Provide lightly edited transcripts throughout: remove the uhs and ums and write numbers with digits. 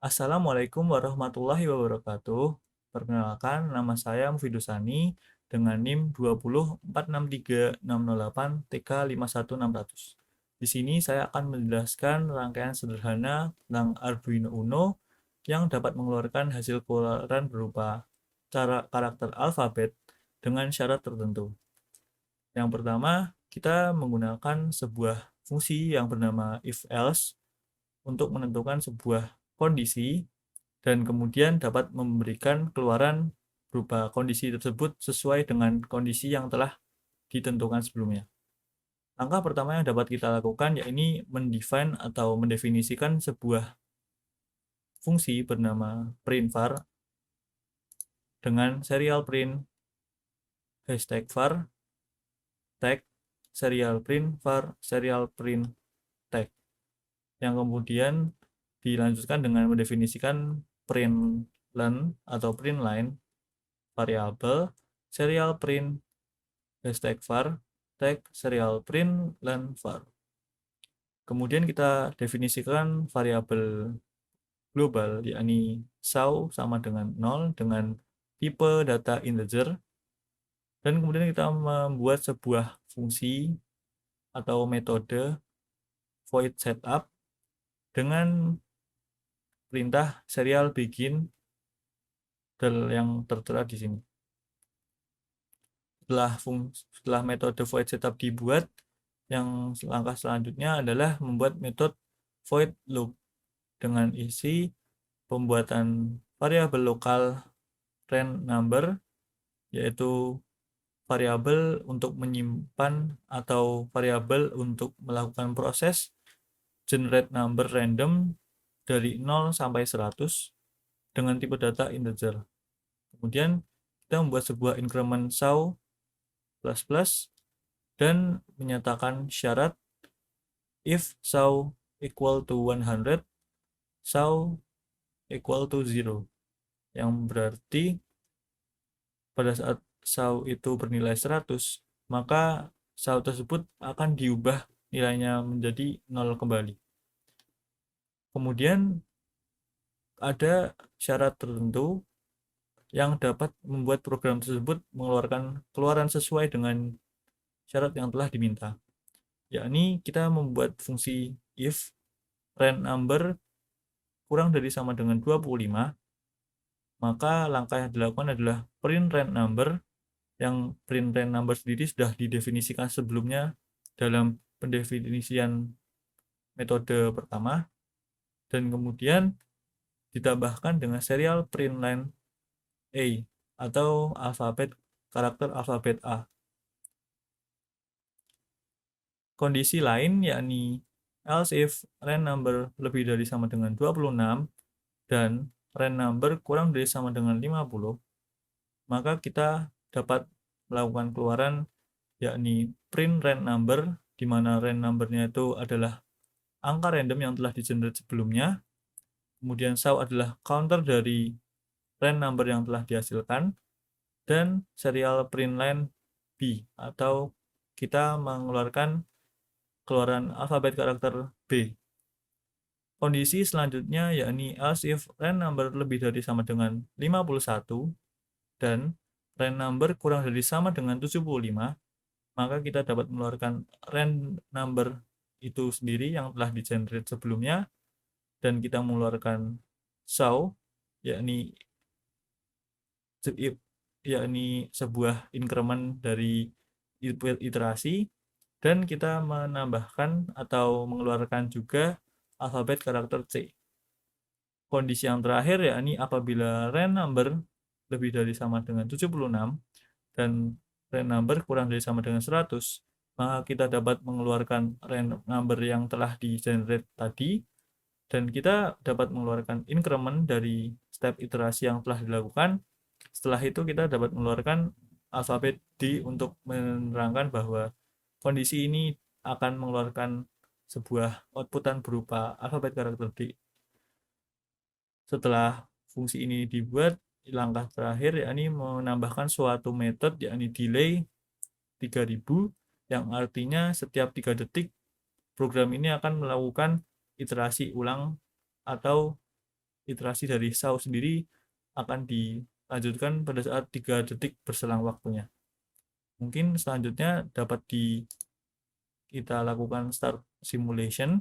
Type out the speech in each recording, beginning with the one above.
Assalamualaikum warahmatullahi wabarakatuh. Perkenalkan, nama saya Mufidusani dengan NIM 20463608TK51600. Di sini saya akan menjelaskan rangkaian sederhana tentang Arduino Uno yang dapat mengeluarkan hasil keluaran berupa cara karakter alfabet dengan syarat tertentu. Yang pertama, kita menggunakan sebuah fungsi yang bernama if-else untuk menentukan sebuah kondisi dan kemudian dapat memberikan keluaran berupa kondisi tersebut sesuai dengan kondisi yang telah ditentukan sebelumnya. Langkah pertama yang dapat kita lakukan yakni mendefine atau mendefinisikan sebuah fungsi bernama printvar dengan serial print hashtag var tag serial print var serial print tag, yang kemudian dilanjutkan dengan mendefinisikan println atau printline variabel serial print hashtag var tag serial println var. Kemudian kita definisikan variabel global yakni SAU sama dengan 0 dengan tipe data integer, dan kemudian kita membuat sebuah fungsi atau metode void setup dengan perintah serial begin yang tertera di sini. Setelah metode void setup dibuat, yang langkah selanjutnya adalah membuat metode void loop dengan isi pembuatan variabel lokal rand number, yaitu variabel untuk menyimpan atau variabel untuk melakukan proses generate number random dari 0 sampai 100 dengan tipe data integer. Kemudian kita membuat sebuah increment SAU dan menyatakan syarat if SAU equal to 100, SAU equal to 0, yang berarti pada saat SAU itu bernilai 100, maka SAU tersebut akan diubah nilainya menjadi 0 kembali. Kemudian ada syarat tertentu yang dapat membuat program tersebut mengeluarkan keluaran sesuai dengan syarat yang telah diminta, yakni kita membuat fungsi if rand number kurang dari sama dengan 25, maka langkah yang dilakukan adalah print rand number, yang print rand number sendiri sudah didefinisikan sebelumnya dalam pendefinisian metode pertama, dan kemudian ditambahkan dengan serial println A atau karakter alfabet A. Kondisi lain yakni else if rand number lebih dari sama dengan 26 dan rand number kurang dari sama dengan 50, maka kita dapat melakukan keluaran yakni print rand number, di mana rand numbernya itu adalah angka random yang telah di-generate sebelumnya. Kemudian SAU adalah counter dari rand number yang telah dihasilkan, dan serial println B atau kita mengeluarkan keluaran alfabet karakter B. Kondisi selanjutnya yakni else if rand number lebih dari sama dengan 51 dan rand number kurang dari sama dengan 75, maka kita dapat mengeluarkan rand number itu sendiri yang telah di-generate sebelumnya, dan kita mengeluarkan SAU yakni sebuah increment dari iterasi, dan kita menambahkan atau mengeluarkan juga alfabet karakter C. Kondisi yang terakhir yakni apabila rand number lebih dari sama dengan 76 dan rand number kurang dari sama dengan 100, maka kita dapat mengeluarkan rand number yang telah di-generate tadi, dan kita dapat mengeluarkan increment dari step iterasi yang telah dilakukan. Setelah itu kita dapat mengeluarkan alfabet D untuk menerangkan bahwa kondisi ini akan mengeluarkan sebuah outputan berupa alfabet karakter D. Setelah fungsi ini dibuat, langkah terakhir yakni menambahkan suatu metode yakni delay 3000, yang artinya setiap 3 detik program ini akan melakukan iterasi ulang atau iterasi dari saw sendiri akan dilanjutkan pada saat 3 detik berselang waktunya. Mungkin selanjutnya dapat kita lakukan start simulation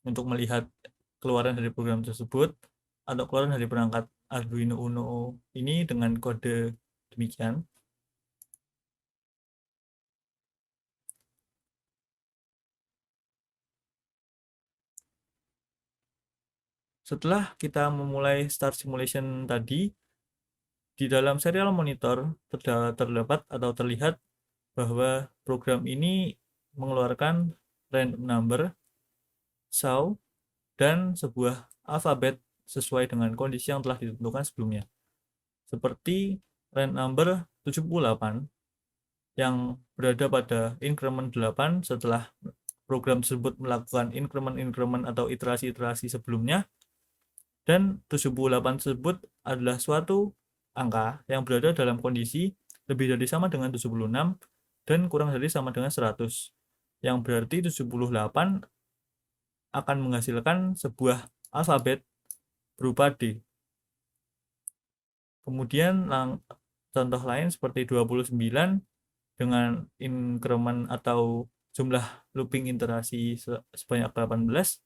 untuk melihat keluaran dari program tersebut atau keluaran dari perangkat Arduino Uno ini dengan kode demikian. Setelah kita memulai start simulation tadi, di dalam serial monitor terdapat atau terlihat bahwa program ini mengeluarkan random number, saw, dan sebuah alfabet sesuai dengan kondisi yang telah ditentukan sebelumnya. Seperti random number 78 yang berada pada increment 8 setelah program tersebut melakukan increment atau iterasi-iterasi sebelumnya, dan 78 tersebut adalah suatu angka yang berada dalam kondisi lebih dari sama dengan 76 dan kurang dari sama dengan 100, yang berarti 78 akan menghasilkan sebuah alfabet berupa D. Kemudian contoh lain seperti 29 dengan increment atau jumlah looping iterasi sebanyak 18,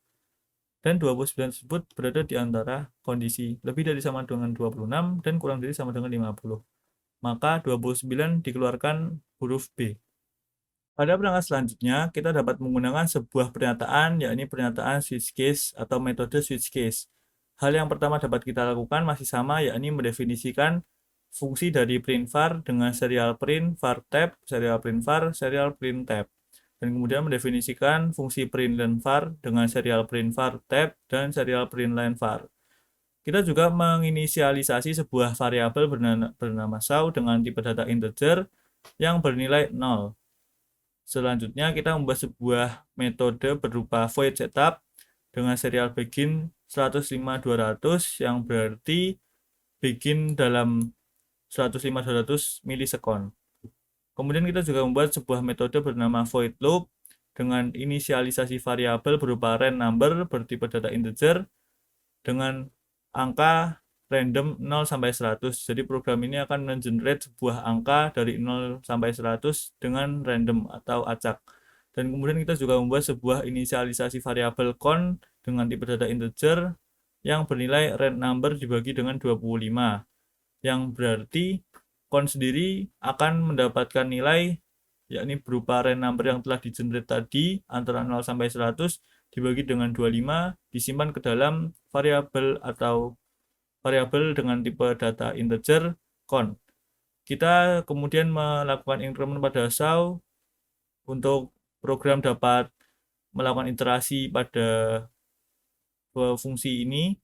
dan 29 tersebut berada di antara kondisi lebih dari sama dengan 26 dan kurang dari sama dengan 50. Maka 29 dikeluarkan huruf B. Pada perangkat selanjutnya, kita dapat menggunakan sebuah pernyataan, yakni pernyataan switch case atau metode switch case. Hal yang pertama dapat kita lakukan masih sama, yakni mendefinisikan fungsi dari print var dengan serial print var tab, serial print var, serial print tab. Dan kemudian mendefinisikan fungsi print len var dengan serial print var tab dan serial print len var. Kita juga menginisialisasi sebuah variabel bernama saw dengan tipe data integer yang bernilai 0. Selanjutnya kita membuat sebuah metode berupa void setup dengan serial begin 105.200 yang berarti begin dalam 105.200 milisekon. Kemudian kita juga membuat sebuah metode bernama void loop dengan inisialisasi variabel berupa rand number bertipe data integer dengan angka random 0 sampai 100. Jadi program ini akan mengenerate sebuah angka dari 0 sampai 100 dengan random atau acak. Dan kemudian kita juga membuat sebuah inisialisasi variabel count dengan tipe data integer yang bernilai rand number dibagi dengan 25, yang berarti count sendiri akan mendapatkan nilai yakni berupa rand number yang telah di-generate tadi antara 0 sampai 100 dibagi dengan 25 disimpan ke dalam variabel atau variabel dengan tipe data integer count. Kita kemudian melakukan increment pada saw untuk program dapat melakukan iterasi pada fungsi ini.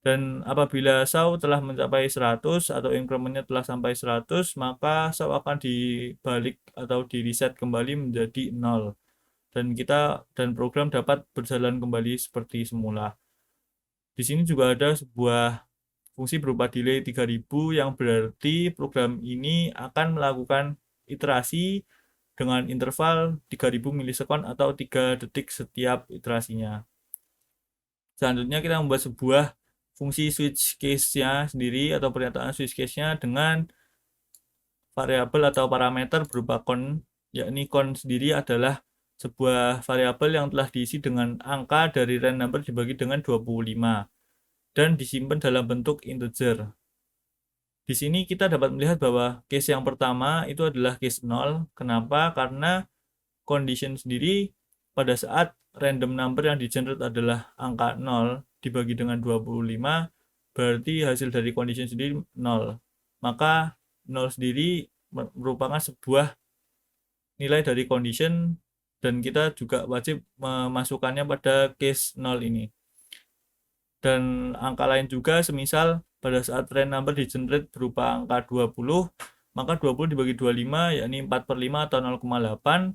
Dan apabila saw telah mencapai 100 atau incrementnya telah sampai 100, maka saw akan dibalik atau di reset kembali menjadi 0. Dan program dapat berjalan kembali seperti semula. Di sini juga ada sebuah fungsi berupa delay 3000 yang berarti program ini akan melakukan iterasi dengan interval 3000 milisekon atau 3 detik setiap iterasinya. Selanjutnya kita membuat sebuah fungsi switch case-nya sendiri atau pernyataan switch case-nya dengan variabel atau parameter berupa count, yakni count sendiri adalah sebuah variabel yang telah diisi dengan angka dari rand number dibagi dengan 25 dan disimpan dalam bentuk integer. Di sini kita dapat melihat bahwa case yang pertama itu adalah case 0. Kenapa? Karena condition sendiri pada saat random number yang di-generate adalah angka 0 dibagi dengan 25, berarti hasil dari condition sendiri 0. Maka 0 sendiri merupakan sebuah nilai dari condition dan kita juga wajib memasukkannya pada case 0 ini. Dan angka lain juga semisal pada saat rand number di-generate berupa angka 20, maka 20 dibagi 25 yakni 4/5 atau 0,8.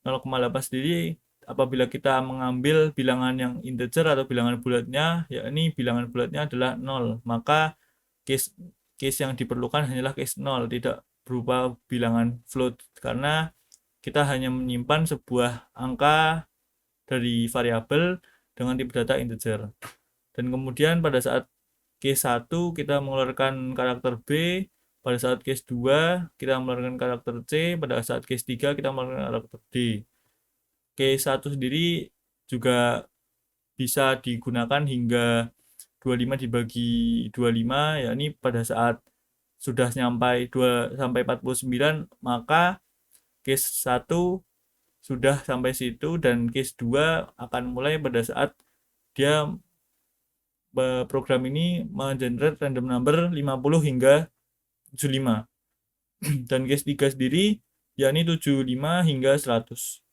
0,8 sendiri apabila kita mengambil bilangan yang integer atau bilangan bulatnya, yakni bilangan bulatnya adalah 0, maka case yang diperlukan hanyalah case 0, tidak berupa bilangan float, karena kita hanya menyimpan sebuah angka dari variabel dengan tipe data integer. Dan kemudian pada saat case 1 kita mengeluarkan karakter B, pada saat case 2 kita mengeluarkan karakter C, pada saat case 3 kita mengeluarkan karakter D. Case 1 sendiri juga bisa digunakan hingga 25 dibagi 25, yakni pada saat sudah sampai 2 sampai 49 maka case 1 sudah sampai situ dan case 2 akan mulai pada saat dia program ini mengenerate random number 50 hingga 75. Dan case 3 sendiri yakni 75 hingga 100.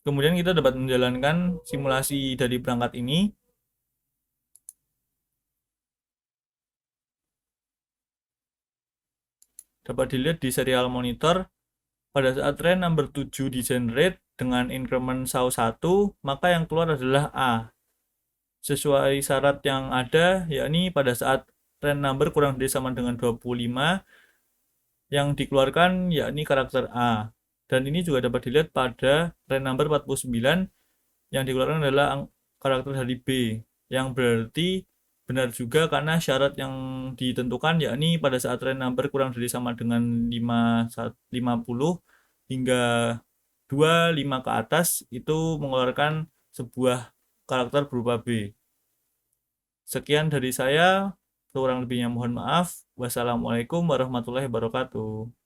Kemudian kita dapat menjalankan simulasi dari perangkat ini. Dapat dilihat di serial monitor, pada saat rand number 7 di generate dengan increment saw 1, maka yang keluar adalah A. Sesuai syarat yang ada, yakni pada saat rand number kurang dari sama dengan 25, yang dikeluarkan yakni karakter A. Dan ini juga dapat dilihat pada rand number 49, yang dikeluarkan adalah karakter dari B. Yang berarti benar juga karena syarat yang ditentukan yakni pada saat rand number kurang dari sama dengan 50 hingga 25 ke atas itu mengeluarkan sebuah karakter berupa B. Sekian dari saya, kurang lebihnya mohon maaf. Wassalamualaikum warahmatullahi wabarakatuh.